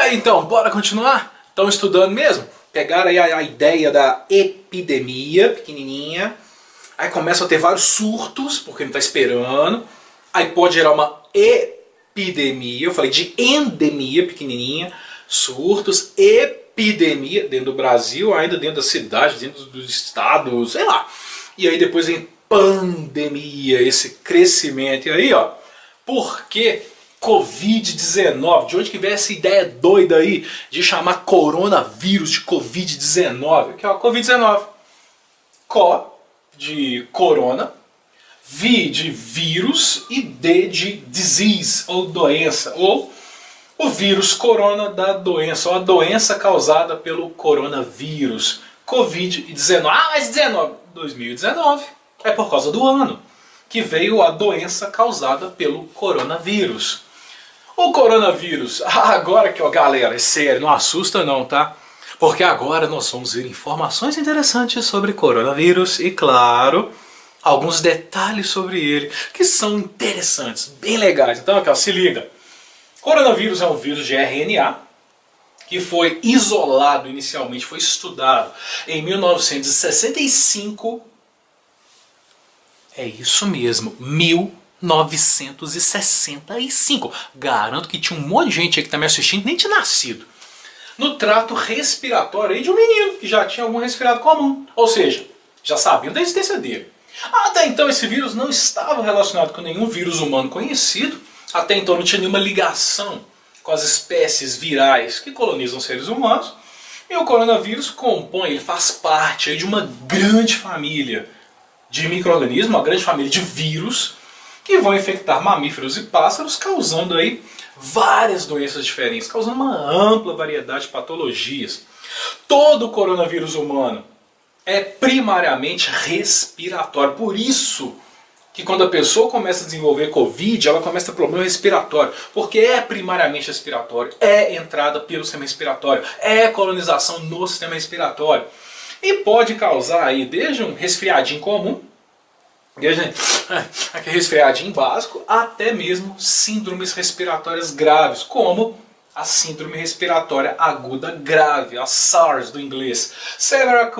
aí, então, bora continuar? Estão estudando mesmo? Pegaram aí a ideia da epidemia, pequenininha, aí começam a ter vários surtos, porque não está esperando, aí pode gerar uma epidemia, eu falei de endemia, pequenininha, surtos, epidemia, dentro do Brasil, ainda dentro da cidade, dentro dos estados, sei lá. E aí depois vem pandemia, esse crescimento, e aí ó, por que Covid-19? De onde que veio essa ideia doida aí de chamar coronavírus de Covid-19? Que é o Covid-19. Co de corona, V de vírus e D de disease, ou doença, ou o vírus corona da doença, ou a doença causada pelo coronavírus. Covid-19. Ah, mas 2019 é por causa do ano que veio a doença causada pelo coronavírus. O coronavírus, agora que, ó, galera, é sério, não assusta não, tá? Porque agora nós vamos ver informações interessantes sobre coronavírus e, claro, alguns detalhes sobre ele que são interessantes, bem legais. Então, aqui, ó, se liga. Coronavírus é um vírus de RNA que foi isolado inicialmente, foi estudado em 1965. É isso mesmo, 1965. Garanto que tinha um monte de gente aí que está me assistindo que nem tinha nascido. No trato respiratório aí de um menino que já tinha algum resfriado comum. Ou seja, já sabiam da existência dele. Até então esse vírus não estava relacionado com nenhum vírus humano conhecido. Até então não tinha nenhuma ligação com as espécies virais que colonizam seres humanos. E o coronavírus compõe, ele faz parte aí de uma grande família de micro-organismos, uma grande família de vírus que vão infectar mamíferos e pássaros, causando aí várias doenças diferentes, causando uma ampla variedade de patologias. Todo coronavírus humano é primariamente respiratório, por isso que quando a pessoa começa a desenvolver Covid, ela começa a ter problema respiratório, porque é primariamente respiratório, é entrada pelo sistema respiratório, é colonização no sistema respiratório. E pode causar aí desde um resfriadinho comum, desde aquele resfriadinho básico, até mesmo síndromes respiratórias graves, como a síndrome respiratória aguda grave, a SARS do inglês, Severe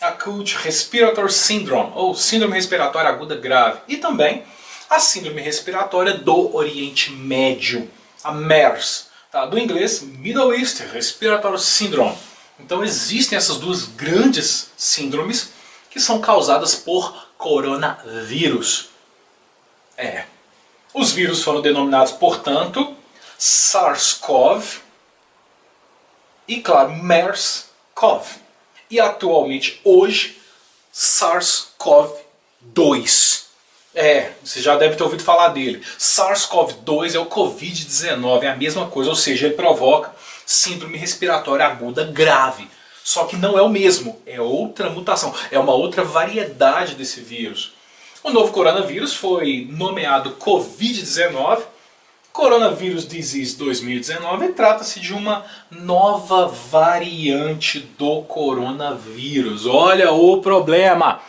Acute Respiratory Syndrome, ou síndrome respiratória aguda grave, e também a síndrome respiratória do Oriente Médio, a MERS, tá? Do inglês Middle East Respiratory Syndrome. Então existem essas duas grandes síndromes que são causadas por coronavírus. Os vírus foram denominados, portanto, SARS-CoV e, claro, MERS-CoV. E atualmente, hoje, SARS-CoV-2. Você já deve ter ouvido falar dele. SARS-CoV-2 é o Covid-19, é a mesma coisa, ou seja, ele provoca síndrome respiratória aguda grave. Só que não é o mesmo, é outra mutação, é uma outra variedade desse vírus. O novo coronavírus foi nomeado Covid-19, Coronavirus Disease 2019, e trata-se de uma nova variante do coronavírus. Olha o problema!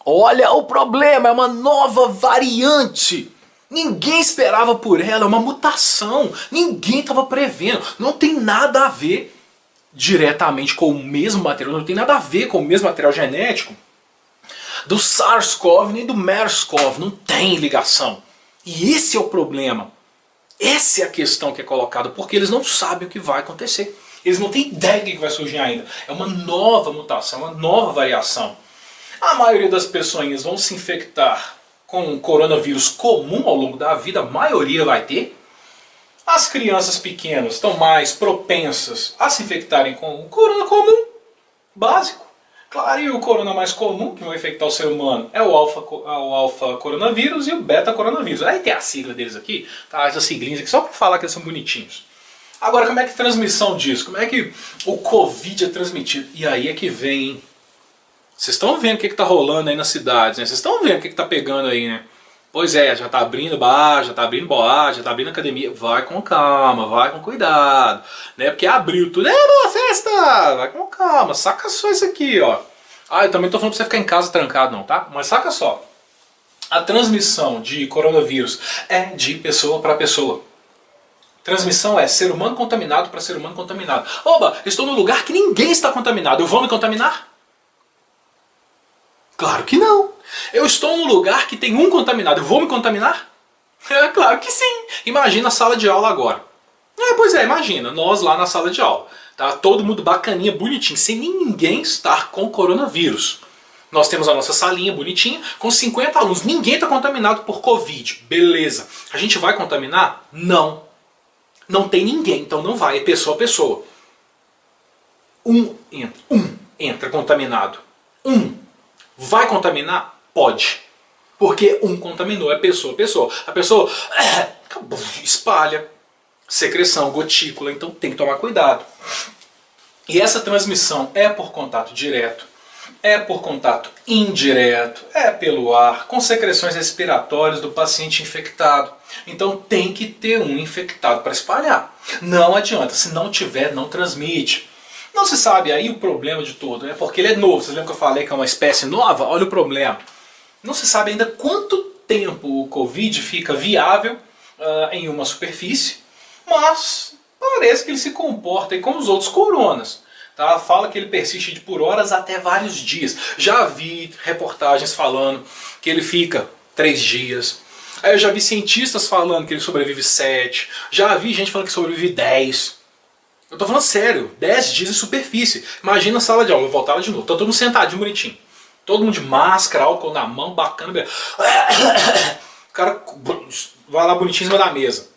Olha o problema, é uma nova variante! Ninguém esperava por ela, é uma mutação, ninguém estava prevendo, não tem nada a ver diretamente com o mesmo material, não tem nada a ver com o mesmo material genético do SARS-CoV nem do MERS-CoV, não tem ligação. E esse é o problema, essa é a questão que é colocada, porque eles não sabem o que vai acontecer, eles não têm ideia do que vai surgir ainda, é uma nova mutação, uma nova variação. A maioria das pessoas vão se infectar com um coronavírus comum ao longo da vida, a maioria vai ter. As crianças pequenas estão mais propensas a se infectarem com o corona comum, básico. Claro, e o corona mais comum que vai infectar o ser humano é o alfa coronavírus e o beta coronavírus. Aí tem a sigla deles aqui, tá? Essas siglinhas aqui, só para falar que eles são bonitinhos. Agora, como é que é a transmissão disso? Como é que o Covid é transmitido? E aí é que vem, hein? Vocês estão vendo o que está rolando aí nas cidades, né? Vocês estão vendo o que está pegando aí, né? Pois é, já está abrindo bar, já está abrindo boate, já está abrindo academia. Vai com calma, vai com cuidado, né? Porque abriu tudo. Boa festa! Vai com calma, saca só isso aqui, ó. Eu também estou falando para você ficar em casa trancado não, tá? Mas saca só. A transmissão de coronavírus é de pessoa para pessoa. Transmissão é ser humano contaminado para ser humano contaminado. Oba, estou num lugar que ninguém está contaminado, eu vou me contaminar? Claro que não. Eu estou num lugar que tem um contaminado, eu vou me contaminar? É claro que sim. Imagina a sala de aula agora. Pois é, imagina, nós lá na sala de aula. Tá? Todo mundo bacaninha, bonitinho, sem ninguém estar com coronavírus. Nós temos a nossa salinha bonitinha, com 50 alunos. Ninguém está contaminado por Covid. Beleza. A gente vai contaminar? Não. Não tem ninguém, então não vai. É pessoa a pessoa. Um entra contaminado. Vai contaminar? Pode. Porque contaminou, é pessoa a pessoa. A pessoa espalha secreção, gotícula, então tem que tomar cuidado. E essa transmissão é por contato direto, é por contato indireto, é pelo ar, com secreções respiratórias do paciente infectado. Então tem que ter um infectado para espalhar. Não adianta, se não tiver, não transmite. Não se sabe aí o problema de tudo, né? Porque ele é novo. Vocês lembram que eu falei que é uma espécie nova? Olha o problema. Não se sabe ainda quanto tempo o Covid fica viável em uma superfície, mas parece que ele se comporta aí como os outros coronas. Tá? Fala que ele persiste por horas até vários dias. Já vi reportagens falando que ele fica 3 dias. Aí eu já vi cientistas falando que ele sobrevive 7. Já vi gente falando que sobrevive 10. Eu tô falando sério, 10 dias em superfície. Imagina a sala de aula, eu vou voltar lá de novo. Tá todo mundo sentadinho, bonitinho. Todo mundo de máscara, álcool na mão, bacana. O cara vai lá bonitinho em cima da mesa.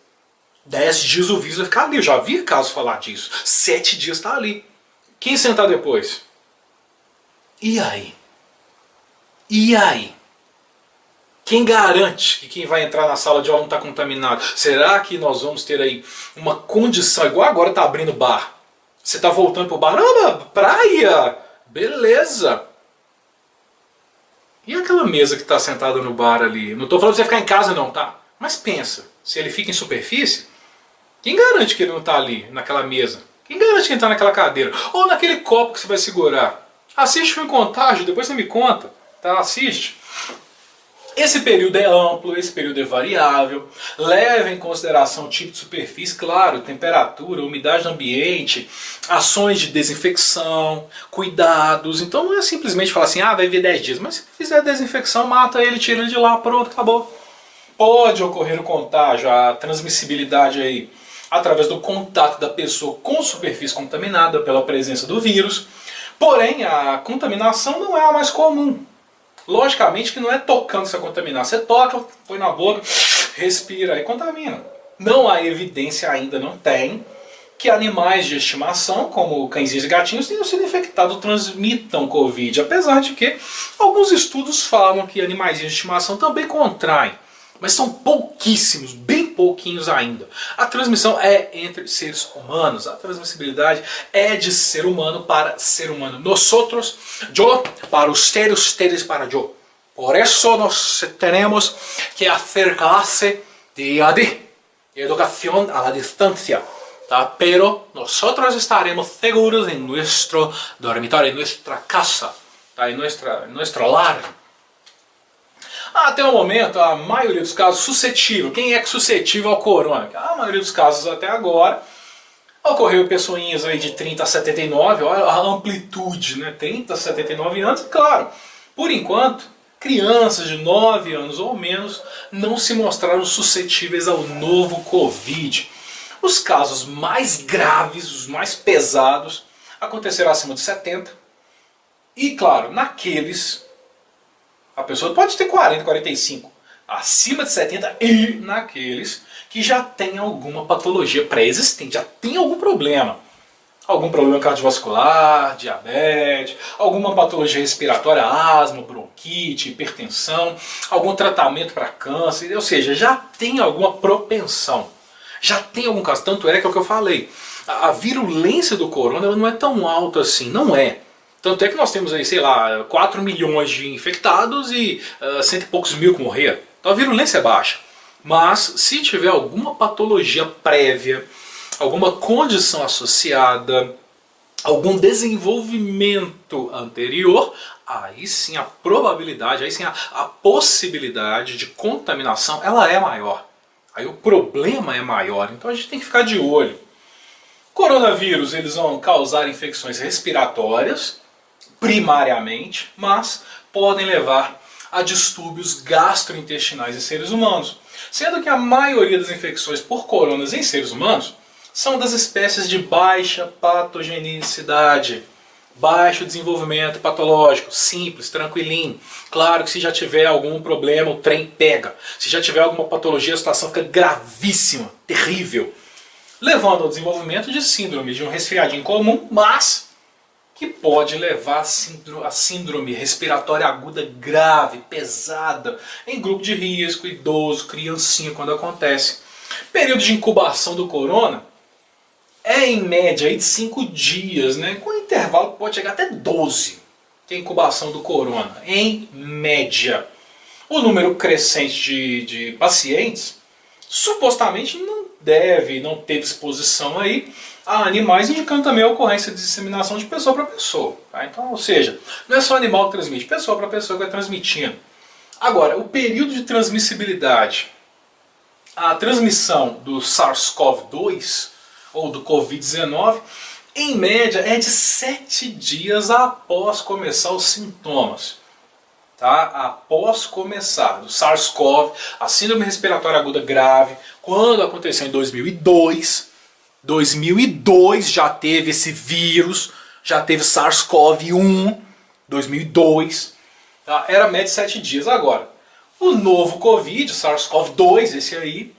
10 dias o vírus vai ficar ali. Eu já vi casos falar disso. 7 dias tá ali. Quem sentar depois? E aí? E aí? Quem garante que quem vai entrar na sala de aula não está contaminado? Será que nós vamos ter aí uma condição, igual agora está abrindo bar? Você está voltando pro bar? Não, praia! Beleza! E aquela mesa que está sentada no bar ali? Não estou falando para você ficar em casa não, tá? Mas pensa, se ele fica em superfície, quem garante que ele não está ali, naquela mesa? Quem garante que ele está naquela cadeira? Ou naquele copo que você vai segurar? Assiste o filme Contágio, depois você me conta. Tá? Assiste. Esse período é amplo, esse período é variável, leva em consideração o tipo de superfície, claro, temperatura, umidade do ambiente, ações de desinfecção, cuidados. Então não é simplesmente falar assim, vai viver 10 dias, mas se fizer desinfecção, mata ele, tira ele de lá, pronto, acabou. Pode ocorrer o contágio, a transmissibilidade aí, através do contato da pessoa com superfície contaminada pela presença do vírus, porém a contaminação não é a mais comum. Logicamente que não é tocando que você vai contaminar. Você toca, põe na boca, respira e contamina. Não há evidência, ainda não tem, que animais de estimação, como cãezinhos e gatinhos, tenham sido infectados, transmitam Covid. Apesar de que alguns estudos falam que animais de estimação também contraem. Mas são pouquíssimos, bem pouquinhos ainda. A transmissão é entre seres humanos. A transmissibilidade é de ser humano para ser humano. Nosotros, yo para usted, ustedes para yo. Por eso nós temos que fazer classe de EAD, educação à distância. Tá? Pero nosotros estaremos seguros em nosso dormitório, em nossa casa, tá? em nosso lar. Até o momento, a maioria dos casos suscetível. Quem é suscetível ao corona? A maioria dos casos até agora ocorreu em pessoinhas aí de 30 a 79, olha a amplitude, né? 30 a 79 anos, e claro, por enquanto, crianças de 9 anos ou menos não se mostraram suscetíveis ao novo Covid. Os casos mais graves, os mais pesados, aconteceram acima de 70. E claro, naqueles... A pessoa pode ter 40, 45, acima de 70 e naqueles que já tem alguma patologia pré-existente, já tem algum problema. Algum problema cardiovascular, diabetes, alguma patologia respiratória, asma, bronquite, hipertensão, algum tratamento para câncer, ou seja, já tem alguma propensão. Já tem algum caso, tanto é que é o que eu falei. A virulência do corona ela não é tão alta assim, não é. Tanto é que nós temos aí, sei lá, 4 milhões de infectados e 100 e poucos mil que morreram. Então a virulência é baixa. Mas se tiver alguma patologia prévia, alguma condição associada, algum desenvolvimento anterior, aí sim a probabilidade, aí sim a possibilidade de contaminação, ela é maior. Aí o problema é maior, então a gente tem que ficar de olho. Coronavírus, eles vão causar infecções respiratórias, primariamente, mas podem levar a distúrbios gastrointestinais em seres humanos. Sendo que a maioria das infecções por coronas em seres humanos são das espécies de baixa patogenicidade, baixo desenvolvimento patológico, simples, tranquilinho. Claro que se já tiver algum problema, o trem pega. Se já tiver alguma patologia, a situação fica gravíssima, terrível, levando ao desenvolvimento de síndrome de um resfriadinho comum, mas que pode levar a síndrome respiratória aguda grave, pesada, em grupo de risco, idoso, criancinha, quando acontece. Período de incubação do corona é em média aí de 5 dias, né? Com intervalo que pode chegar até 12, que é a incubação do corona, em média. O número crescente de pacientes supostamente não teve exposição aí a animais, indicando também a ocorrência de disseminação de pessoa para pessoa. Tá? Então, ou seja, não é só animal que transmite, pessoa para pessoa que vai transmitindo. Agora, o período de transmissibilidade, a transmissão do SARS-CoV-2 ou do Covid-19, em média é de 7 dias após começar os sintomas. Tá? Após começar do SARS-CoV, a síndrome respiratória aguda grave, quando aconteceu em 2002 já teve esse vírus, já teve SARS-CoV-1, 2002, tá? Era média de 7 dias. Agora, o novo Covid, SARS-CoV-2, esse aí,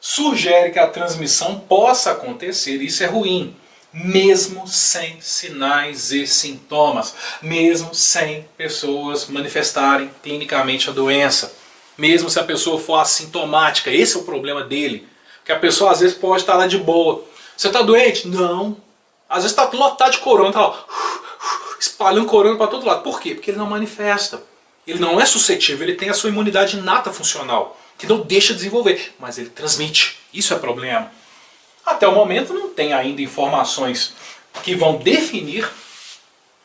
sugere que a transmissão possa acontecer, e isso é ruim, mesmo sem sinais e sintomas, mesmo sem pessoas manifestarem clinicamente a doença, mesmo se a pessoa for assintomática. Esse é o problema dele, que a pessoa às vezes pode estar lá de boa. Você está doente? Não. Às vezes está lotado de corona, está lá, espalhando corona para todo lado. Por quê? Porque ele não manifesta. Ele não é suscetível, ele tem a sua imunidade inata funcional, que não deixa de desenvolver, mas ele transmite. Isso é problema. Até o momento não tem ainda informações que vão definir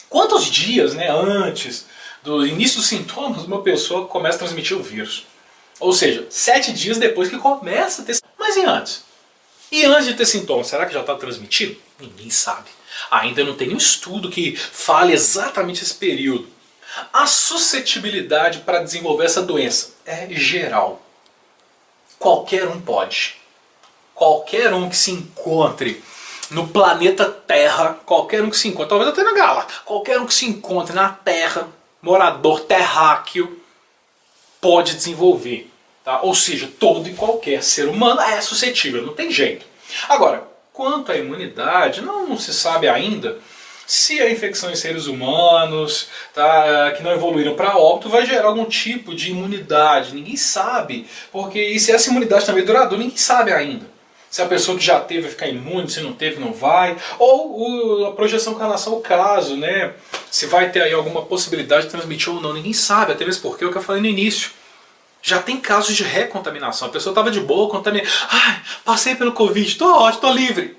quantos dias, né, antes do início dos sintomas uma pessoa começa a transmitir o vírus. Ou seja, 7 dias depois que começa a ter. Mas e antes? E antes de ter sintomas, será que já está transmitido? Ninguém sabe. Ainda não tem nenhum estudo que fale exatamente esse período. A suscetibilidade para desenvolver essa doença é geral. Qualquer um pode. Qualquer um que se encontre no planeta Terra, qualquer um que se encontre, talvez até na galáxia, qualquer um que se encontre na Terra, morador terráqueo, pode desenvolver. Tá? Ou seja, todo e qualquer ser humano é suscetível, não tem jeito. Agora, quanto à imunidade, não se sabe ainda se a infecção em seres humanos, tá, que não evoluíram para óbito, vai gerar algum tipo de imunidade. Ninguém sabe, porque e se essa imunidade também é duradoura, ninguém sabe ainda. Se a pessoa que já teve vai ficar imune, se não teve não vai. Ou a projeção com relação ao caso, né? Se vai ter aí alguma possibilidade de transmitir ou não, ninguém sabe, até mesmo porque é o que eu falei no início. Já tem casos de recontaminação. A pessoa estava de boa, contaminada. Ai, passei pelo Covid, estou ótimo, estou livre.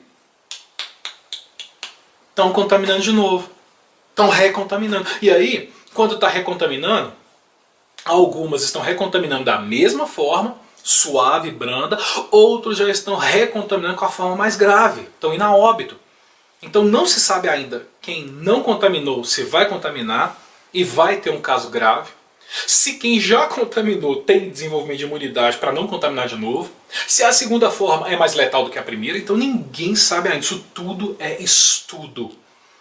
Estão contaminando de novo. Estão recontaminando. E aí, quando está recontaminando, algumas estão recontaminando da mesma forma, suave, branda, outros já estão recontaminando com a forma mais grave, estão indo a óbito. Então não se sabe ainda quem não contaminou se vai contaminar e vai ter um caso grave. Se quem já contaminou tem desenvolvimento de imunidade para não contaminar de novo. Se a segunda forma é mais letal do que a primeira, então ninguém sabe ainda. Isso tudo é estudo.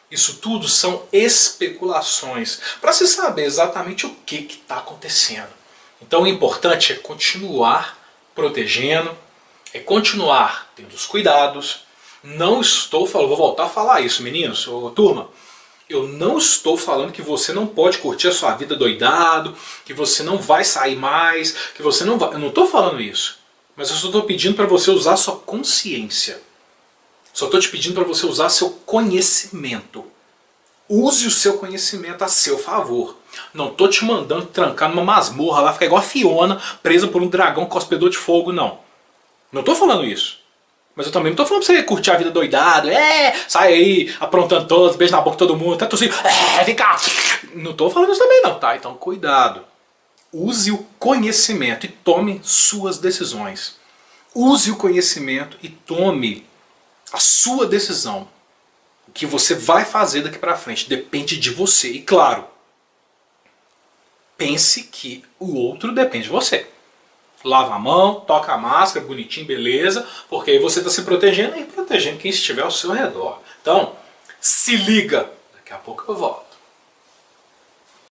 Isso tudo são especulações para se saber exatamente o que está acontecendo. Então o importante é continuar protegendo, é continuar tendo os cuidados. Não estou falando, vou voltar a falar isso, meninos, ô, turma. Eu não estou falando que você não pode curtir a sua vida doidado, que você não vai sair mais, que você não vai... Eu não estou falando isso. Mas eu só estou pedindo para você usar a sua consciência. Só estou te pedindo para você usar seu conhecimento. Use o seu conhecimento a seu favor. Não estou te mandando trancar numa masmorra lá, ficar igual a Fiona, presa por um dragão cospedor de fogo, não. Não estou falando isso. Mas eu também não estou falando pra você curtir a vida doidado, sai aí, aprontando todos, beijo na boca de todo mundo, tá tossindo, vem cá. Não estou falando isso também não, tá? Então cuidado. Use o conhecimento e tome suas decisões. use o conhecimento e tome a sua decisão. O que você vai fazer daqui para frente depende de você. E claro, pense que o outro depende de você. Lava a mão, toca a máscara, bonitinho, beleza, porque aí você está se protegendo e protegendo quem estiver ao seu redor. Então, se liga, daqui a pouco eu volto.